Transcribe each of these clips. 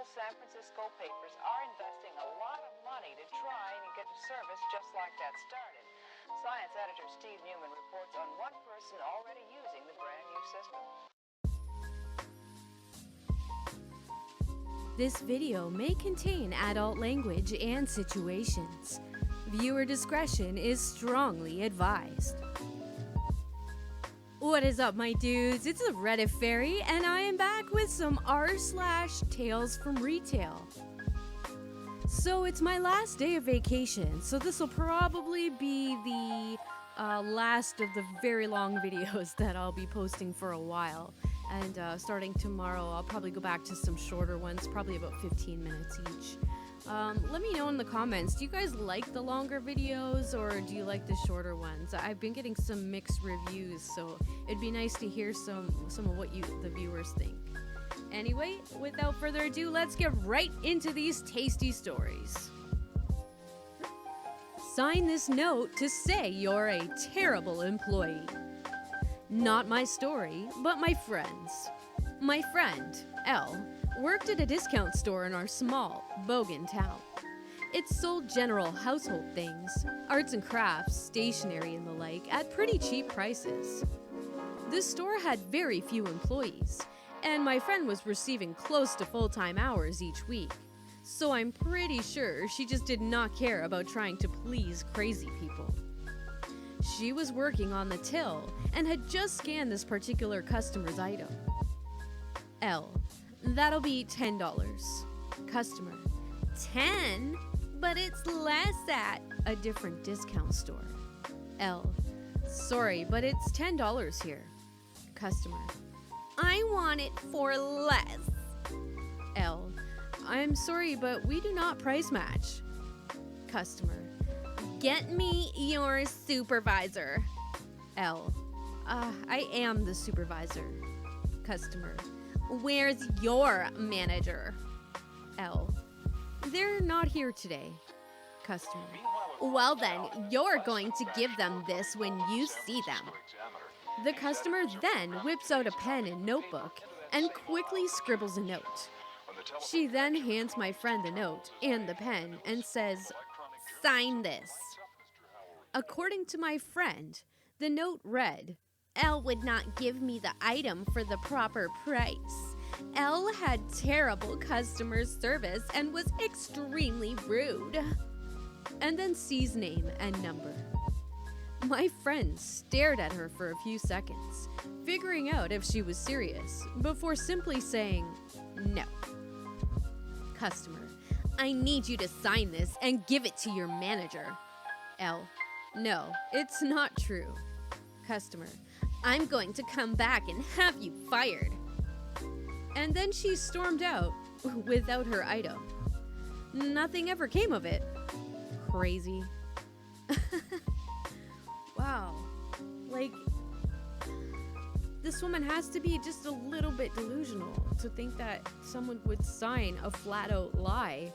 San Francisco papers are investing a lot of money to try and get a service just like that started. Science editor Steve Newman reports on one person already using the brand new system. This video may contain adult language and situations. Viewer discretion is strongly advised. What is up, my dudes? It's the Reddit Fairy, and I am back with some r/Tales from Retail. So it's my last day of vacation, so this will probably be the last of the very long videos that I'll be posting for a while. And starting tomorrow, I'll probably go back to some shorter ones, probably about 15 minutes each. Let me know in the comments, do you guys like the longer videos or do you like the shorter ones? I've been getting some mixed reviews, so it'd be nice to hear some of what the viewers think. Anyway, without further ado, let's get right into these tasty stories. Sign this note to say you're a terrible employee. Not my story, but my friend's. My friend, Elle, worked at a discount store in our small, bogan town. It sold general household things, arts and crafts, stationery and the like, at pretty cheap prices. This store had very few employees, and my friend was receiving close to full-time hours each week. So I'm pretty sure she just did not care about trying to please crazy people. She was working on the till and had just scanned this particular customer's item. Elle: that'll be $10. Customer: 10? But it's less at a different discount store. Elle: sorry, but it's $10 here. Customer: I want it for less. Elle: I'm sorry, but we do not price match. Customer: get me your supervisor. Elle: I am the supervisor. Customer: where's your manager? Elle: they're not here today. Customer: well then, you're going to give them this when you see them. The customer then whips out a pen and notebook and quickly scribbles a note. She then hands my friend the note and the pen and says, sign this. According to my friend, the note read, Elle would not give me the item for the proper price. Elle had terrible customer service and was extremely rude. And then C's name and number. My friend stared at her for a few seconds, figuring out if she was serious, before simply saying, no. Customer: I need you to sign this and give it to your manager. Elle: no, it's not true. Customer: I'm going to come back and have you fired. And then she stormed out without her item. Nothing ever came of it. Crazy. Wow. Like, this woman has to be just a little bit delusional to think that someone would sign a flat-out lie.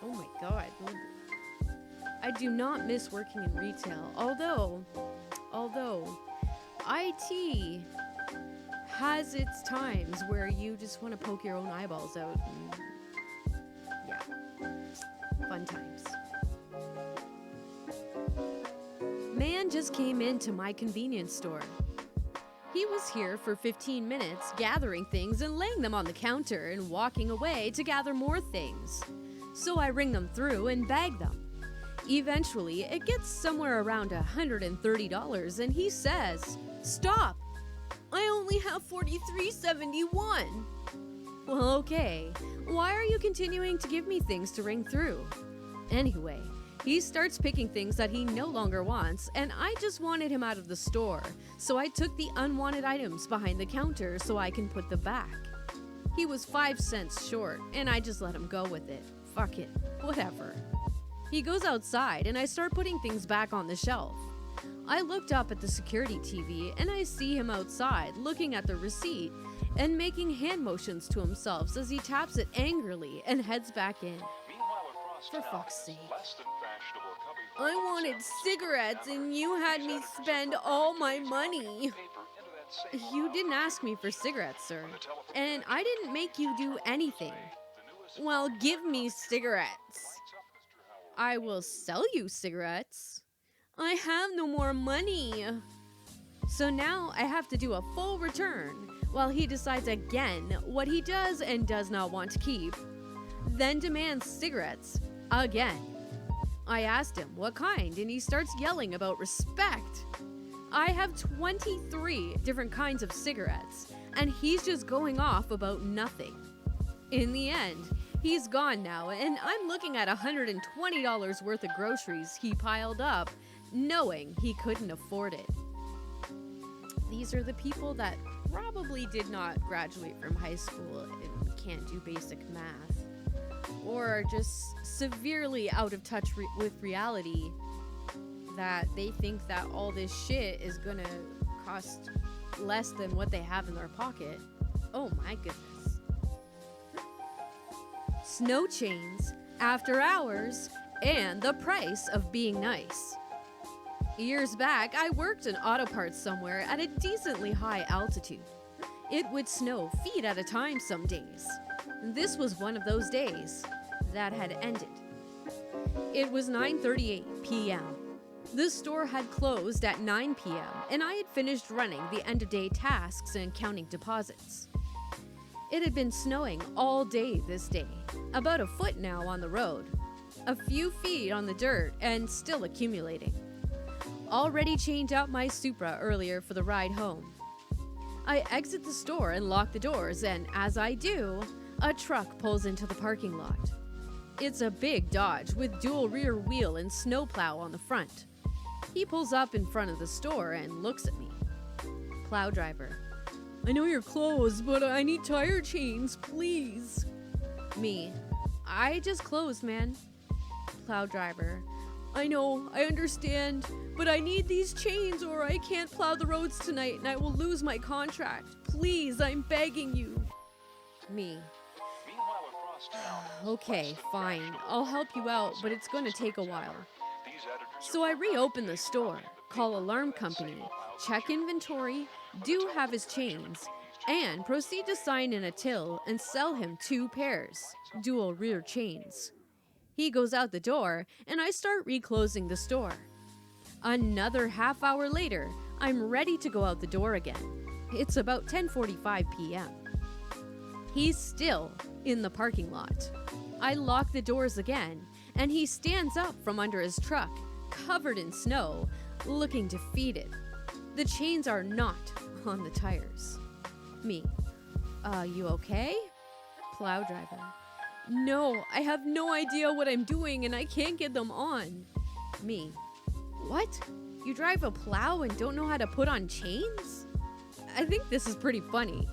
Oh my god. I do not miss working in retail, although IT has its times where you just want to poke your own eyeballs out and yeah, fun times. Man just came into my convenience store. He was here for 15 minutes gathering things and laying them on the counter and walking away to gather more things. So I ring them through and bag them. Eventually, it gets somewhere around $130 and he says, stop! I only have $43.71. Well, okay. Why are you continuing to give me things to ring through? Anyway, he starts picking things that he no longer wants, and I just wanted him out of the store, so I took the unwanted items behind the counter so I can put them back. He was 5 cents short, and I just let him go with it. Fuck it, whatever. He goes outside, and I start putting things back on the shelf. I looked up at the security TV, and I see him outside looking at the receipt and making hand motions to himself as he taps it angrily and heads back in. For fuck's sake. I wanted cigarettes and you had me spend all my money. You didn't ask me for cigarettes, sir. And I didn't make you do anything. Well, give me cigarettes. I will sell you cigarettes. I have no more money. So now I have to do a full return while he decides again what he does and does not want to keep. Then demands cigarettes again. I asked him what kind and he starts yelling about respect. I have 23 different kinds of cigarettes and he's just going off about nothing. In the end, he's gone now and I'm looking at $120 worth of groceries he piled up, knowing he couldn't afford it. These are the people that probably did not graduate from high school and can't do basic math, or are just severely out of touch with reality, that they think that all this shit is gonna cost less than what they have in their pocket. Oh my goodness. Snow chains, after hours, and the price of being nice. Years back, I worked in auto parts somewhere at a decently high altitude. It would snow feet at a time some days. This was one of those days that had ended. It was 9:38 p.m. The store had closed at 9 p.m. and I had finished running the end-of-day tasks and counting deposits. It had been snowing all day this day, about a foot now on the road, a few feet on the dirt, and still accumulating. Already changed out my Supra earlier for the ride home. I exit the store and lock the doors, and as I do, a truck pulls into the parking lot. It's a big Dodge with dual rear wheel and snowplow on the front. He pulls up in front of the store and looks at me. Plow driver. I know you're closed, but I need tire chains, please. Me. I just closed, man. Plow driver. I know, I understand, but I need these chains or I can't plow the roads tonight and I will lose my contract. Please, I'm begging you. Me. Okay, fine. I'll help you out, but it's going to take a while. So I reopen the store, call alarm company, check inventory, do have his chains, and proceed to sign in a till and sell him 2 pairs, dual rear chains. He goes out the door, and I start reclosing the store. Another half hour later, I'm ready to go out the door again. It's about 10:45 p.m. He's still in the parking lot. I lock the doors again, and he stands up from under his truck, covered in snow, looking defeated. The chains are not on the tires. Me. You okay? Plow driver. No, I have no idea what I'm doing and I can't get them on. Me. What? You drive a plow and don't know how to put on chains? I think this is pretty funny.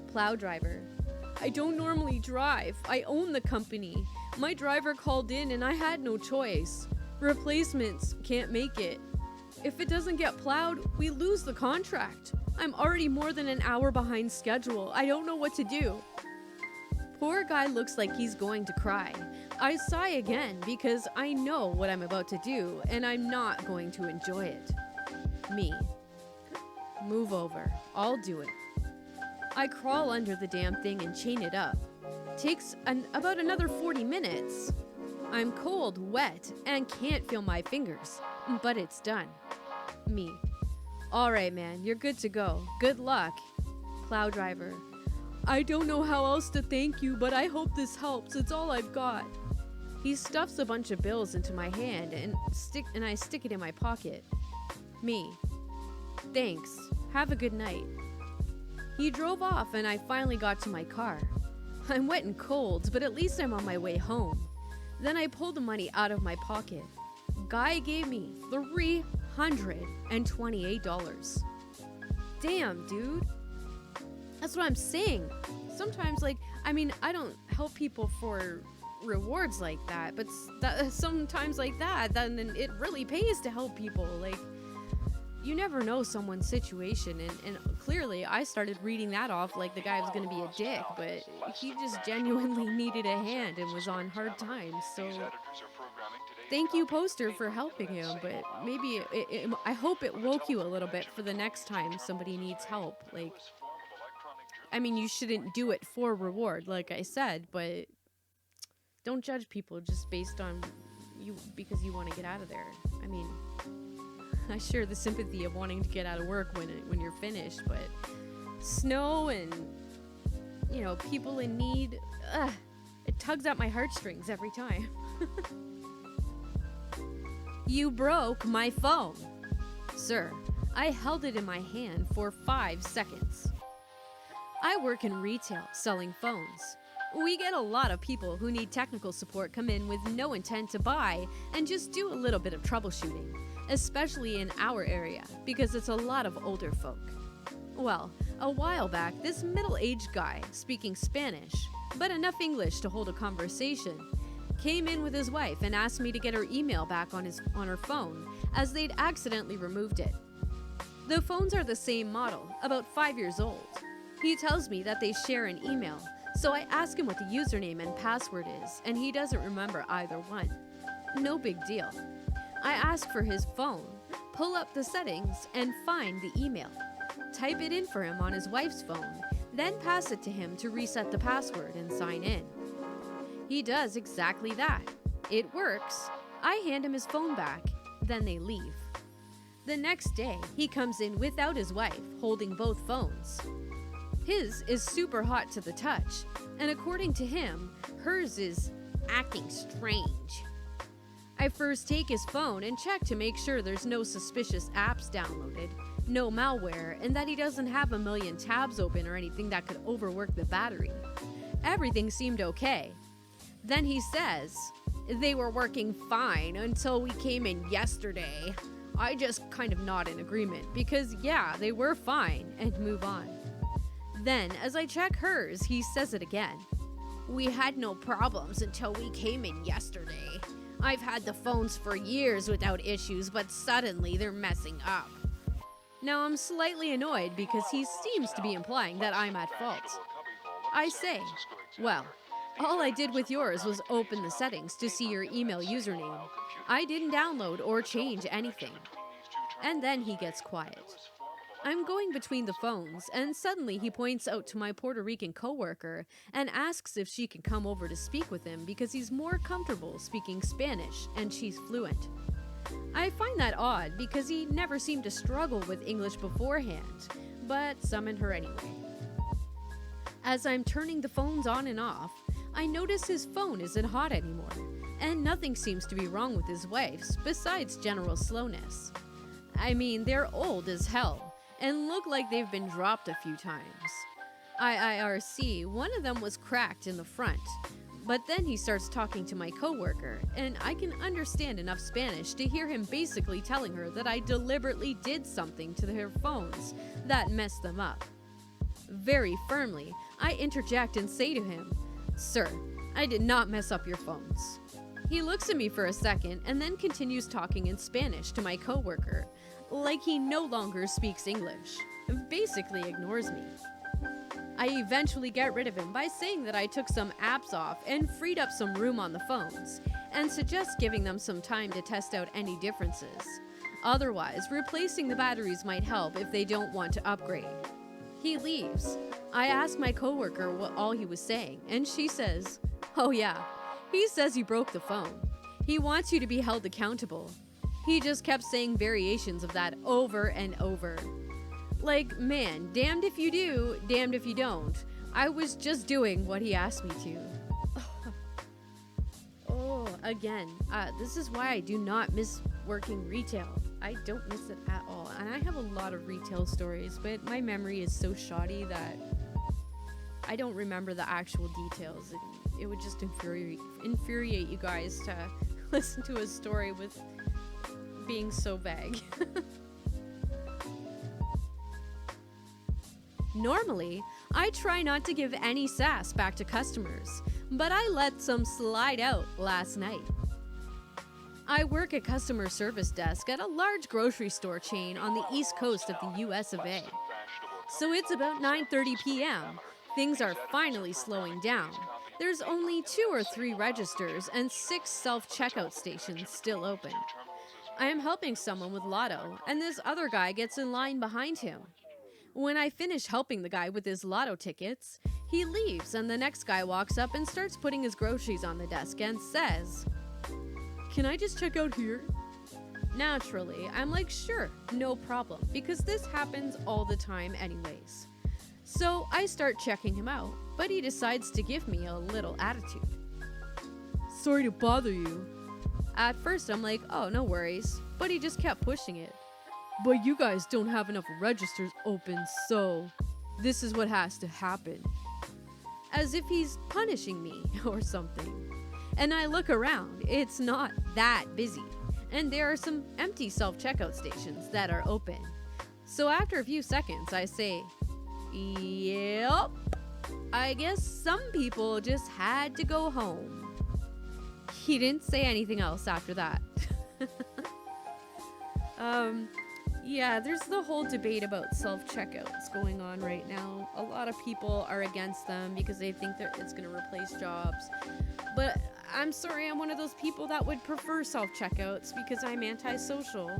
Plow driver. I don't normally drive. I own the company. My driver called in and I had no choice. Replacements can't make it. If it doesn't get plowed, we lose the contract. I'm already more than an hour behind schedule. I don't know what to do. Poor guy looks like he's going to cry. I sigh again because I know what I'm about to do and I'm not going to enjoy it. Me. Move over. I'll do it. I crawl under the damn thing and chain it up. Takes about another 40 minutes. I'm cold, wet, and can't feel my fingers, but it's done. Me. All right, man, you're good to go. Good luck. Plow driver. I don't know how else to thank you, but I hope this helps. It's all I've got. He stuffs a bunch of bills into my hand and I stick it in my pocket. Me. Thanks. Have a good night. He drove off and I finally got to my car. I'm wet and cold, but at least I'm on my way home. Then I pulled the money out of my pocket. Guy gave me $328. Damn, dude. That's what I'm saying. Sometimes, I don't help people for rewards like that, but sometimes like that, then it really pays to help people. You never know someone's situation, and clearly I started reading that off like the guy was going to be a dick, but he just genuinely needed a hand and was on hard times, so thank you, poster, for helping him, but maybe I hope it woke you a little bit for the next time somebody needs help. You shouldn't do it for reward, like I said, but don't judge people just based on you because you want to get out of there. I mean, I share the sympathy of wanting to get out of work when you're finished, but snow and, you know, people in need, it tugs at my heartstrings every time. You broke my phone. Sir, I held it in my hand for 5 seconds. I work in retail, selling phones. We get a lot of people who need technical support come in with no intent to buy and just do a little bit of troubleshooting, especially in our area, because it's a lot of older folk. Well, a while back, this middle-aged guy, speaking Spanish, but enough English to hold a conversation, came in with his wife and asked me to get her email back on her phone, as they'd accidentally removed it. The phones are the same model, about 5 years old. He tells me that they share an email, so I ask him what the username and password is, and he doesn't remember either one. No big deal. I ask for his phone, pull up the settings, and find the email. Type it in for him on his wife's phone, then pass it to him to reset the password and sign in. He does exactly that. It works. I hand him his phone back, then they leave. The next day, he comes in without his wife, holding both phones. His is super hot to the touch, and according to him, hers is acting strange. I first take his phone and check to make sure there's no suspicious apps downloaded, no malware, and that he doesn't have a million tabs open or anything that could overwork the battery. Everything seemed okay. Then he says, "They were working fine until we came in yesterday." I just kind of nod in agreement because yeah, they were fine, and move on. Then, as I check hers, he says it again. "We had no problems until we came in yesterday. I've had the phones for years without issues, but suddenly they're messing up." Now I'm slightly annoyed because he seems to be implying that I'm at fault. I say, "Well, all I did with yours was open the settings to see your email username. I didn't download or change anything." And then he gets quiet. I'm going between the phones, and suddenly he points out to my Puerto Rican coworker and asks if she can come over to speak with him because he's more comfortable speaking Spanish and she's fluent. I find that odd because he never seemed to struggle with English beforehand, but summon her anyway. As I'm turning the phones on and off, I notice his phone isn't hot anymore, and nothing seems to be wrong with his wife's besides general slowness. I mean, they're old as hell, and look like they've been dropped a few times. IIRC, one of them was cracked in the front, but then he starts talking to my coworker, and I can understand enough Spanish to hear him basically telling her that I deliberately did something to their phones that messed them up. Very firmly, I interject and say to him, "Sir, I did not mess up your phones." He looks at me for a second and then continues talking in Spanish to my coworker, like he no longer speaks English, basically ignores me. I eventually get rid of him by saying that I took some apps off and freed up some room on the phones, and suggest giving them some time to test out any differences. Otherwise, replacing the batteries might help if they don't want to upgrade. He leaves. I ask my coworker what all he was saying, and she says, "Oh yeah, he says you broke the phone. He wants you to be held accountable." He just kept saying variations of that over and over. Like, man, damned if you do, damned if you don't. I was just doing what he asked me to. Again, this is why I do not miss working retail. I don't miss it at all. And I have a lot of retail stories, but my memory is so shoddy that I don't remember the actual details. It would just infuriate you guys to listen to a story with being so vague. Normally, I try not to give any sass back to customers, but I let some slide out last night. I work at customer service desk at a large grocery store chain on the east coast of the US of A. So it's about 9:30 p.m. Things are finally slowing down. There's only 2 or 3 registers and 6 self-checkout stations still open. I am helping someone with lotto, and this other guy gets in line behind him. When I finish helping the guy with his lotto tickets, He leaves, and the next guy walks up and starts putting his groceries on the desk and says, "Can I just check out here?" Naturally, I'm like, sure, no problem, because this happens all the time anyways. So I start checking him out, but he decides to give me a little attitude. "Sorry to bother you." At first I'm like, oh, no worries, but he just kept pushing it. "But you guys don't have enough registers open, so this is what has to happen." As if he's punishing me or something. And I look around, it's not that busy, and there are some empty self-checkout stations that are open. So after a few seconds, I say, "Yep, I guess some people just had to go home." He didn't say anything else after that. Yeah, there's the whole debate about self-checkouts going on right now. A lot of people are against them because they think that it's going to replace jobs. But I'm sorry, I'm one of those people that would prefer self-checkouts because I'm antisocial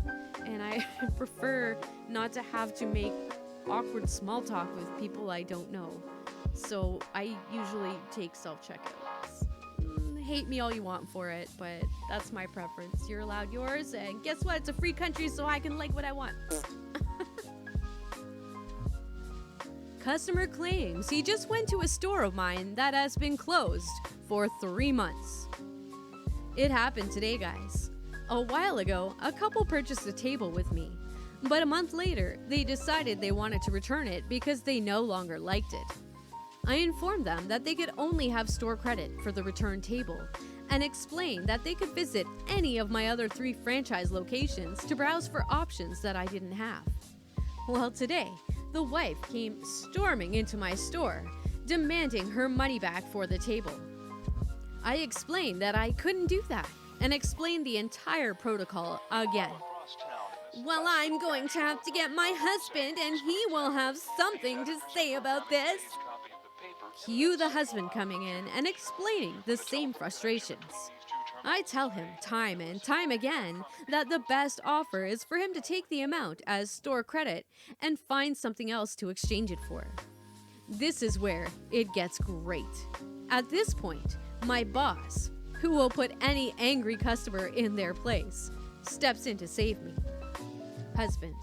and I prefer not to have to make awkward small talk with people I don't know. So I usually take self-checkouts. Hate me all you want for it, but that's my preference. You're allowed yours, and guess what? It's a free country, so I can like what I want. Customer claims he just went to a store of mine that has been closed for 3 months. It happened today, guys. A while ago, a couple purchased a table with me, but a month later, they decided they wanted to return it because they no longer liked it. I informed them that they could only have store credit for the return table and explained that they could visit any of my other 3 franchise locations to browse for options that I didn't have. Well, today, the wife came storming into my store, demanding her money back for the table. I explained that I couldn't do that and explained the entire protocol again. "Well, I'm going to have to get my husband and he will have something to say about this." Cue the husband coming in and explaining the same frustrations. I tell him time and time again that the best offer is for him to take the amount as store credit and find something else to exchange it for. This is where it gets great. At this point, my boss, who will put any angry customer in their place, steps in to save me. Husband: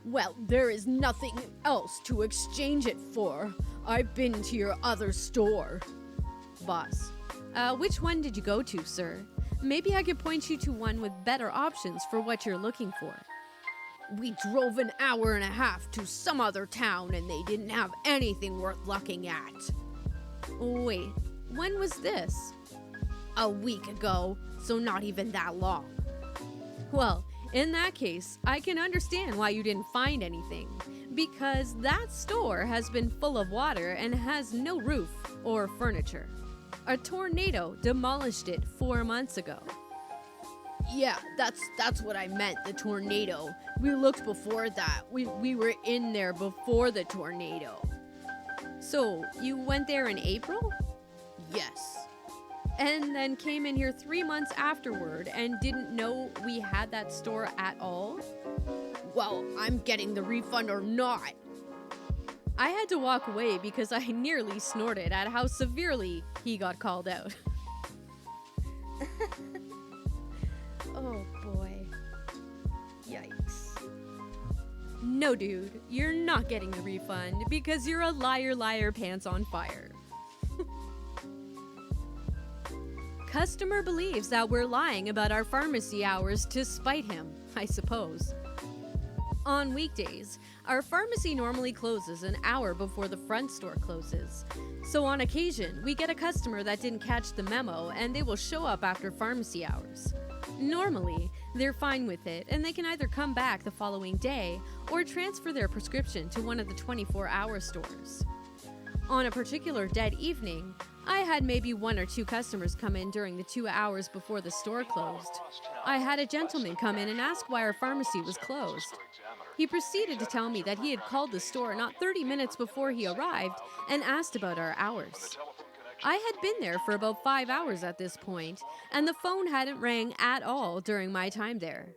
"Well, there is nothing else to exchange it for. I've been to your other store." Boss: which one did you go to, sir? Maybe I could point you to one with better options for what you're looking for." "We drove an hour and a half to some other town and they didn't have anything worth looking at." "Wait, when was this?" "A week ago, so not even that long." "Well, in that case, I can understand why you didn't find anything, because that store has been full of water and has no roof or furniture. A tornado demolished it 4 months ago." "Yeah, that's what I meant, the tornado. We looked before that. We were in there before the tornado." "So, you went there in April?" "Yes." "And then came in here 3 months afterward and didn't know we had that store at all?" "Well, I'm getting the refund or not." I had to walk away because I nearly snorted at how severely he got called out. Oh boy. Yikes. No, dude, you're not getting the refund because you're a liar, pants on fire. Customer believes that we're lying about our pharmacy hours to spite him, I suppose. On weekdays, our pharmacy normally closes an hour before the front store closes. So on occasion, we get a customer that didn't catch the memo and they will show up after pharmacy hours. Normally, they're fine with it and they can either come back the following day or transfer their prescription to one of the 24-hour stores. On a particular dead evening, I had maybe 1 or 2 customers come in during the 2 hours before the store closed. I had a gentleman come in and ask why our pharmacy was closed. He proceeded to tell me that he had called the store not 30 minutes before he arrived and asked about our hours. I had been there for about 5 hours at this point, and the phone hadn't rang at all during my time there.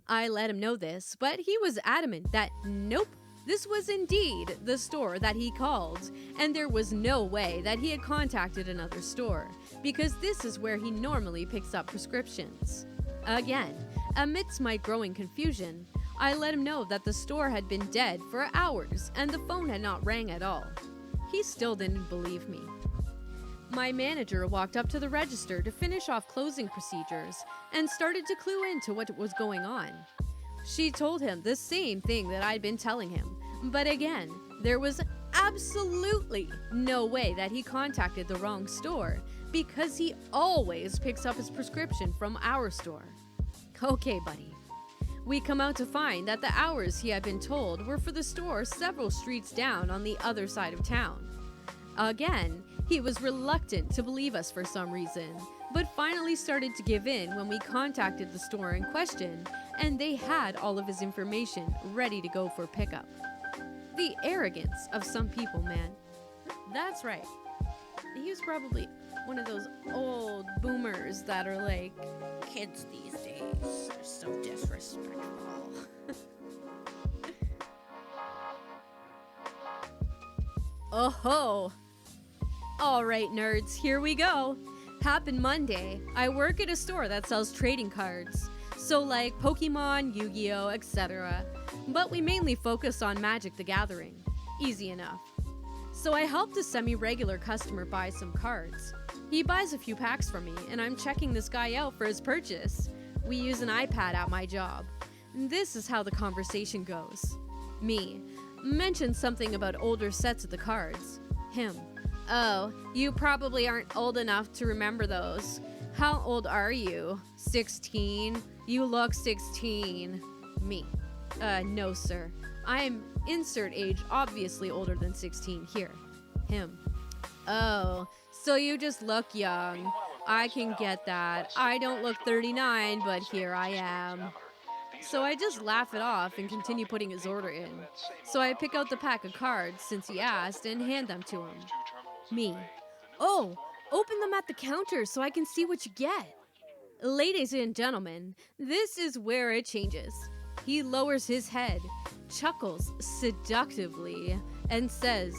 I let him know this, but he was adamant that nope, This was indeed the store that he called, and there was no way that he had contacted another store, because this is where he normally picks up prescriptions. Again, amidst my growing confusion, I let him know that the store had been dead for hours and the phone had not rang at all. He still didn't believe me. My manager walked up to the register to finish off closing procedures and started to clue into what was going on. She told him the same thing that I'd been telling him, but again, there was absolutely no way that he contacted the wrong store because he always picks up his prescription from our store. Okay, buddy. We come out to find that the hours he had been told were for the store several streets down on the other side of town. Again, he was reluctant to believe us for some reason, but finally started to give in when we contacted the store in question, and they had all of his information ready to go for pickup. The arrogance of some people, man. That's right. He was probably one of those old boomers that are like, kids these days are so disrespectful. Oh-ho! Alright, nerds, here we go. Happened Monday. I work at a store that sells trading cards. So like Pokemon, Yu-Gi-Oh, etc. But we mainly focus on Magic the Gathering. Easy enough. So I helped a semi-regular customer buy some cards. He buys a few packs from me, and I'm checking this guy out for his purchase. We use an iPad at my job. This is how the conversation goes. Me. Mentioned something about older sets of the cards. Him. Oh, you probably aren't old enough to remember those. How old are you? 16? You look 16. Me. No, sir. I am insert age, obviously older than 16 here. Him. Oh, so you just look young. I can get that. I don't look 39, but here I am. So I just laugh it off and continue putting his order in. So I pick out the pack of cards since he asked and hand them to him. Me. Oh, open them at the counter so I can see what you get. Ladies and gentlemen, this is where it changes. He lowers his head, chuckles seductively, and says,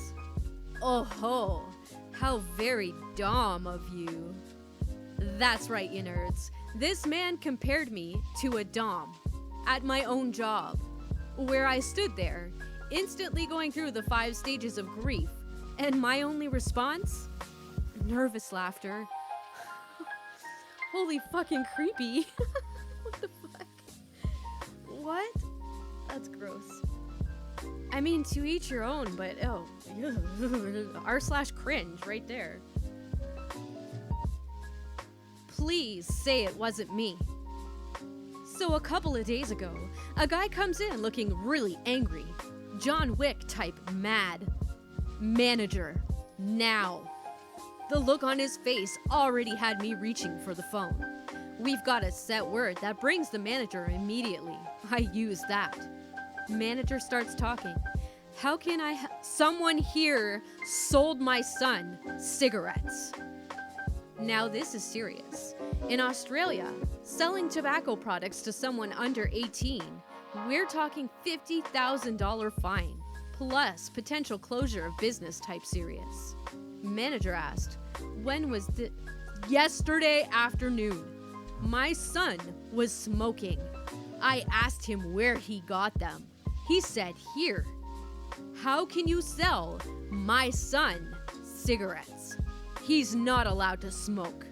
"Oh ho, how very dumb of you." That's right, you nerds. This man compared me to a dom at my own job, where I stood there, instantly going through the 5 stages of grief, and my only response? Nervous laughter. Holy fucking creepy. What the fuck? What? That's gross. I mean, to each your own, but oh, r/cringe right there. Please say it wasn't me. So a couple of days ago, a guy comes in looking really angry. John Wick type mad. Manager, now. The look on his face already had me reaching for the phone. We've got a set word that brings the manager immediately. I use that. Manager starts talking. How can I someone here sold my son cigarettes. Now this is serious. In Australia, selling tobacco products to someone under 18, we're talking $50,000 fine, plus potential closure of business type serious. Manager asked, when was the... Yesterday afternoon. My son was smoking. I asked him where he got them. He said here. How can you sell my son cigarettes? He's not allowed to smoke.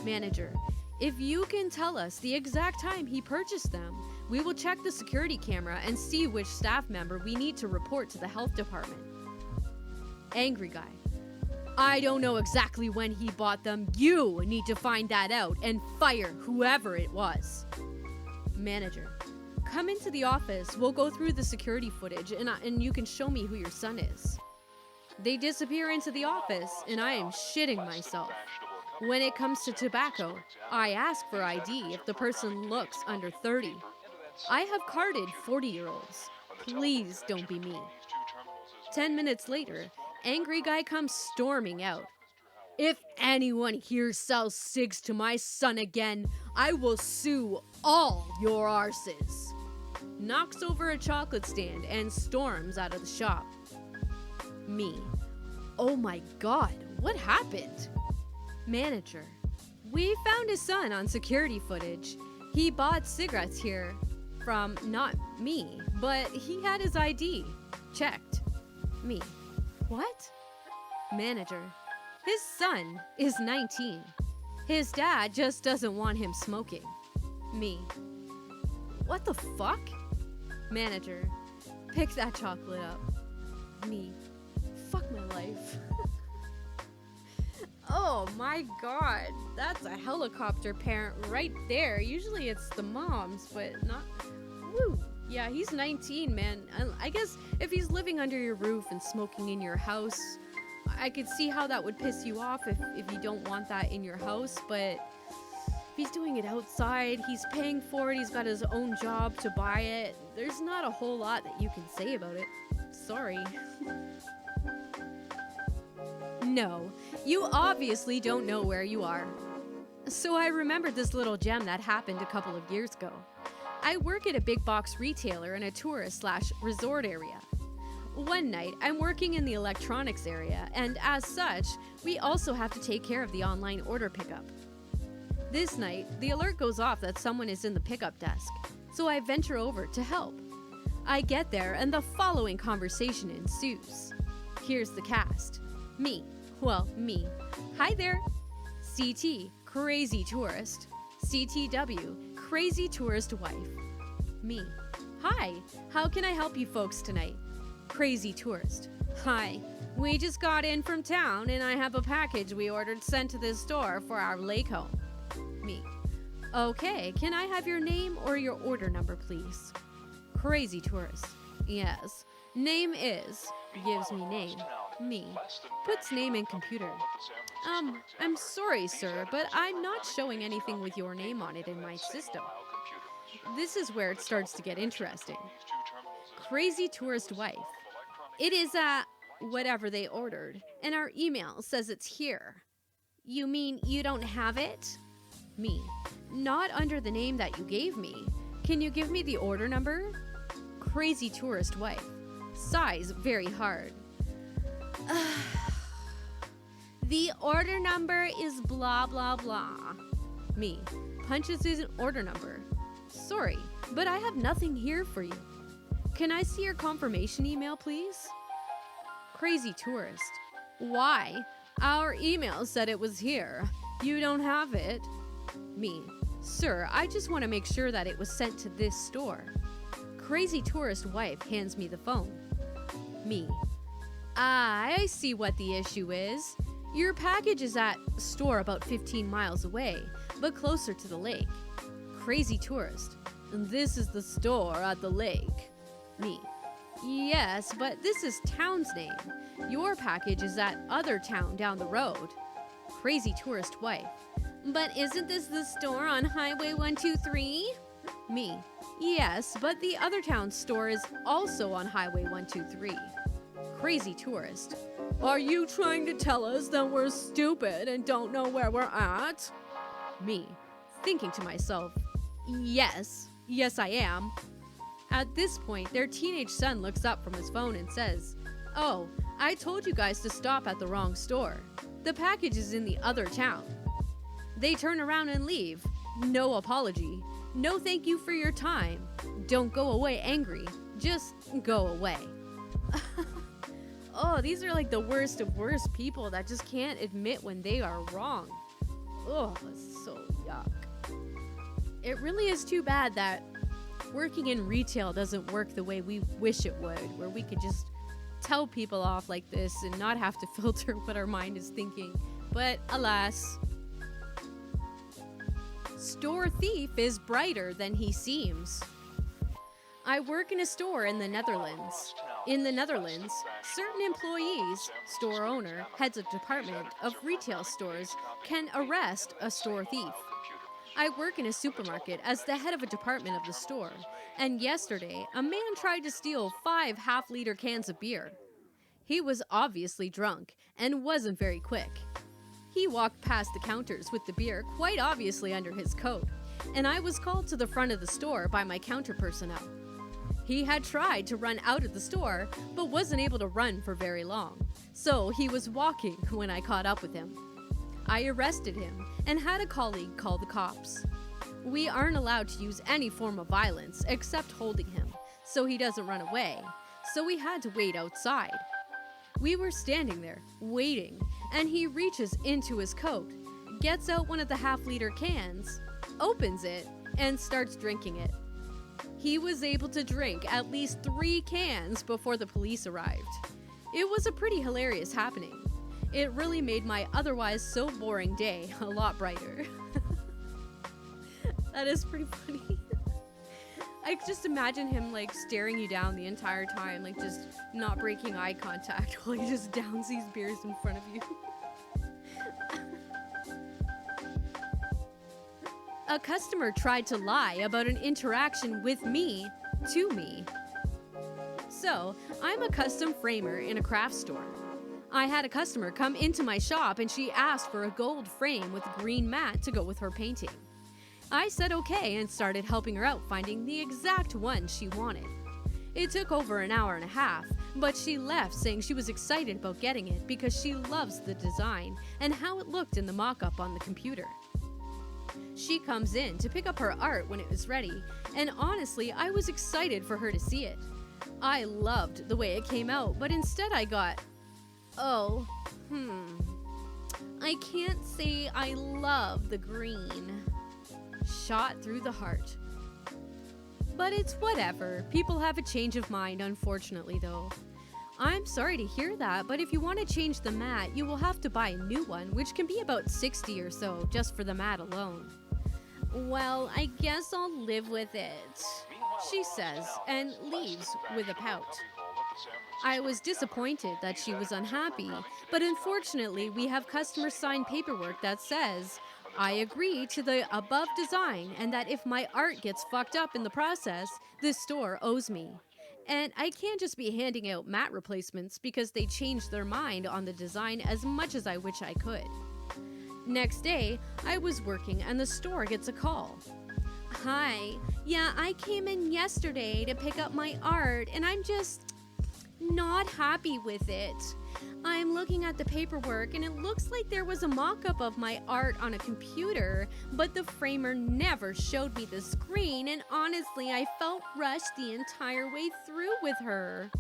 Manager, if you can tell us the exact time he purchased them, we will check the security camera and see which staff member we need to report to the health department. Angry guy. I don't know exactly when he bought them. You need to find that out and fire whoever it was. Manager, come into the office. We'll go through the security footage and you can show me who your son is. They disappear into the office and I am shitting myself. When it comes to tobacco, I ask for ID if the person looks under 30. I have carded 40-year-olds. Please don't be me. 10 minutes later, angry guy comes storming out. If anyone here sells cigs to my son again, I will sue all your arses. knocks over a chocolate stand, and storms out of the shop. Me. Oh my god, what happened? Manager. We found his son on security footage. He bought cigarettes here from not me, but he had his ID. Checked. Me. What? Manager. His son is 19. His dad just doesn't want him smoking. Me. What the fuck? Manager. Pick that chocolate up. Me. Fuck my life. Oh my god. That's a helicopter parent right there. Usually it's the moms, but not... Woo. Yeah, he's 19, man. I guess if he's living under your roof and smoking in your house, I could see how that would piss you off if you don't want that in your house, but if he's doing it outside, he's paying for it, he's got his own job to buy it, there's not a whole lot that you can say about it. Sorry. No, you obviously don't know where you are. So I remembered this little gem that happened a couple of years ago. I work at a big box retailer in a tourist/resort area. One night, I'm working in the electronics area, and as such, we also have to take care of the online order pickup. This night, the alert goes off that someone is in the pickup desk, so I venture over to help. I get there, and the following conversation ensues. Here's the cast. Me. Me. Hi there. CT, crazy tourist. CTW, crazy tourist wife. Me. Hi, how can I help you folks tonight? Crazy tourist. Hi, we just got in from town and I have a package we ordered sent to this store for our lake home. Me. Okay, can I have your name or your order number, please? Crazy tourist. Yes. Name is. Gives me name. Me. Puts name in computer. I'm sorry, sir, but I'm not showing anything with your name on it in my system. This is where it starts to get interesting. Crazy tourist wife. It is whatever they ordered, and our email says it's here. You mean you don't have it? Me. Not under the name that you gave me. Can you give me the order number? Crazy tourist wife. Sighs very hard. The order number is blah blah blah. Me. Punches his order number. Sorry, but I have nothing here for you. Can I see your confirmation email, please? Crazy tourist. Why? Our email said it was here. You don't have it. Me. Sir, I just want to make sure that it was sent to this store. Crazy tourist wife hands me the phone. Me. I see what the issue is. Your package is at a store about 15 miles away, but closer to the lake. Crazy tourist. This is the store at the lake. Me. Yes, but this is town's name. Your package is at other town down the road. Crazy tourist wife. But isn't this the store on Highway 123? Me. Yes, but the other town's store is also on Highway 123. Crazy tourist. Are you trying to tell us that we're stupid and don't know where we're at? Me. Thinking to myself, yes I am. At this point, their teenage son looks up from his phone and says, "Oh, I told you guys to stop at the wrong store. The package is in the other town." They turn around and leave. No apology. No thank you for your time. Don't go away angry. Just go away. Oh, these are like the worst of worst people that just can't admit when they are wrong. Oh, it's so yuck. It really is too bad that working in retail doesn't work the way we wish it would, where we could just tell people off like this and not have to filter what our mind is thinking. But alas, store thief is brighter than he seems. I work in a store in the Netherlands. In the Netherlands, certain employees, store owner, heads of department of retail stores can arrest a store thief. I work in a supermarket as the head of a department of the store, and yesterday a man tried to steal 5 half-liter cans of beer. He was obviously drunk and wasn't very quick. He walked past the counters with the beer quite obviously under his coat, and I was called to the front of the store by my counter personnel. He had tried to run out of the store, but wasn't able to run for very long. So he was walking when I caught up with him. I arrested him and had a colleague call the cops. We aren't allowed to use any form of violence except holding him, so he doesn't run away. So we had to wait outside. We were standing there, waiting, and he reaches into his coat, gets out one of the half-liter cans, opens it, and starts drinking it. He was able to drink at least 3 cans before the police arrived. It was a pretty hilarious happening. It really made my otherwise so boring day a lot brighter. That is pretty funny. I just imagine him like staring you down the entire time, like just not breaking eye contact while he just downs these beers in front of you. A customer tried to lie about an interaction with me to me. So, I'm a custom framer in a craft store. I had a customer come into my shop and she asked for a gold frame with green mat to go with her painting. I said okay and started helping her out finding the exact one she wanted. It took over an hour and a half, but she left saying she was excited about getting it because she loves the design and how it looked in the mock-up on the computer. She comes in to pick up her art when it was ready, and honestly, I was excited for her to see it. I loved the way it came out, but instead I got, I can't say I love the green. Shot through the heart. But it's whatever. People have a change of mind, unfortunately, though. I'm sorry to hear that, but if you want to change the mat, you will have to buy a new one, which can be about $60 or so, just for the mat alone. Well, I guess I'll live with it, she says, and leaves with a pout. I was disappointed that she was unhappy, but unfortunately, we have customers sign paperwork that says, I agree to the above design and that if my art gets fucked up in the process, this store owes me. And I can't just be handing out mat replacements because they changed their mind on the design as much as I wish I could. Next day, I was working and the store gets a call. Hi, yeah, I came in yesterday to pick up my art and I'm just not happy with it. I'm looking at the paperwork and it looks like there was a mock-up of my art on a computer, but the framer never showed me the screen and honestly I felt rushed the entire way through with her.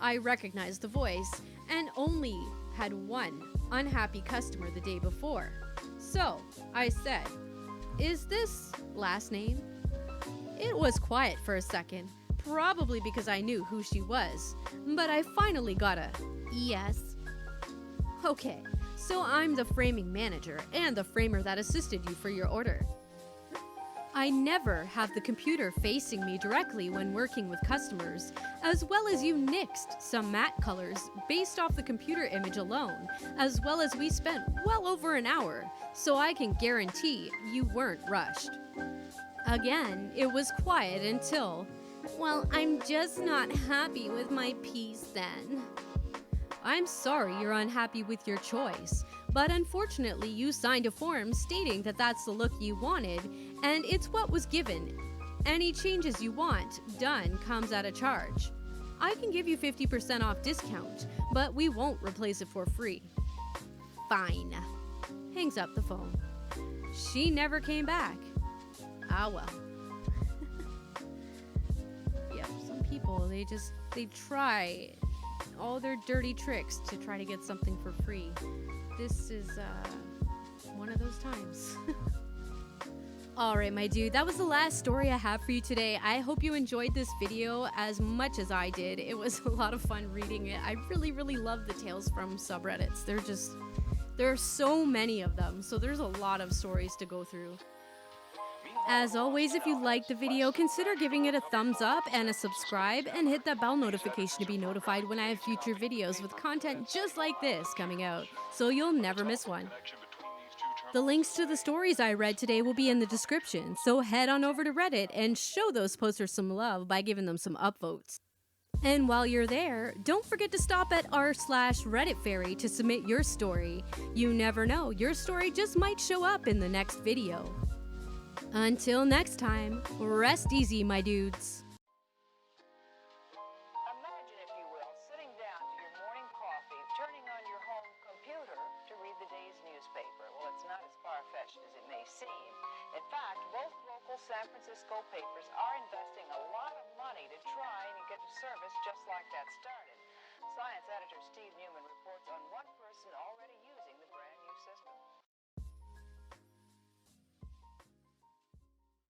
I recognized the voice and only had one unhappy customer the day before. So I said, "Is this last name?" It was quiet for a second, probably because I knew who she was, but I finally got a yes. Okay, so I'm the framing manager and the framer that assisted you for your order. I never have the computer facing me directly when working with customers, as well as you nixed some matte colors based off the computer image alone, as well as we spent well over an hour, so I can guarantee you weren't rushed. Again, it was quiet until, well, I'm just not happy with my piece then. I'm sorry you're unhappy with your choice, but unfortunately you signed a form stating that that's the look you wanted, and it's what was given. Any changes you want done comes at a charge. I can give you 50% off discount, but we won't replace it for free. Fine. Hangs up the phone. She never came back. Ah well. Yeah, some people, they try all their dirty tricks to try to get something for free. This is one of those times. Alright, my dude, that was the last story I have for you today. I hope you enjoyed this video as much as I did. It was a lot of fun reading it. I really, really love the Tales from subreddits. There are so many of them, so there's a lot of stories to go through. As always, if you liked the video, consider giving it a thumbs up and a subscribe, and hit that bell notification to be notified when I have future videos with content just like this coming out, so you'll never miss one. The links to the stories I read today will be in the description, so head on over to Reddit and show those posters some love by giving them some upvotes. And while you're there, don't forget to stop at r/RedditFairy to submit your story. You never know, your story just might show up in the next video. Until next time, rest easy, my dudes. seem. In fact, both local San Francisco papers are investing a lot of money to try and get a service just like that started. Science editor Steve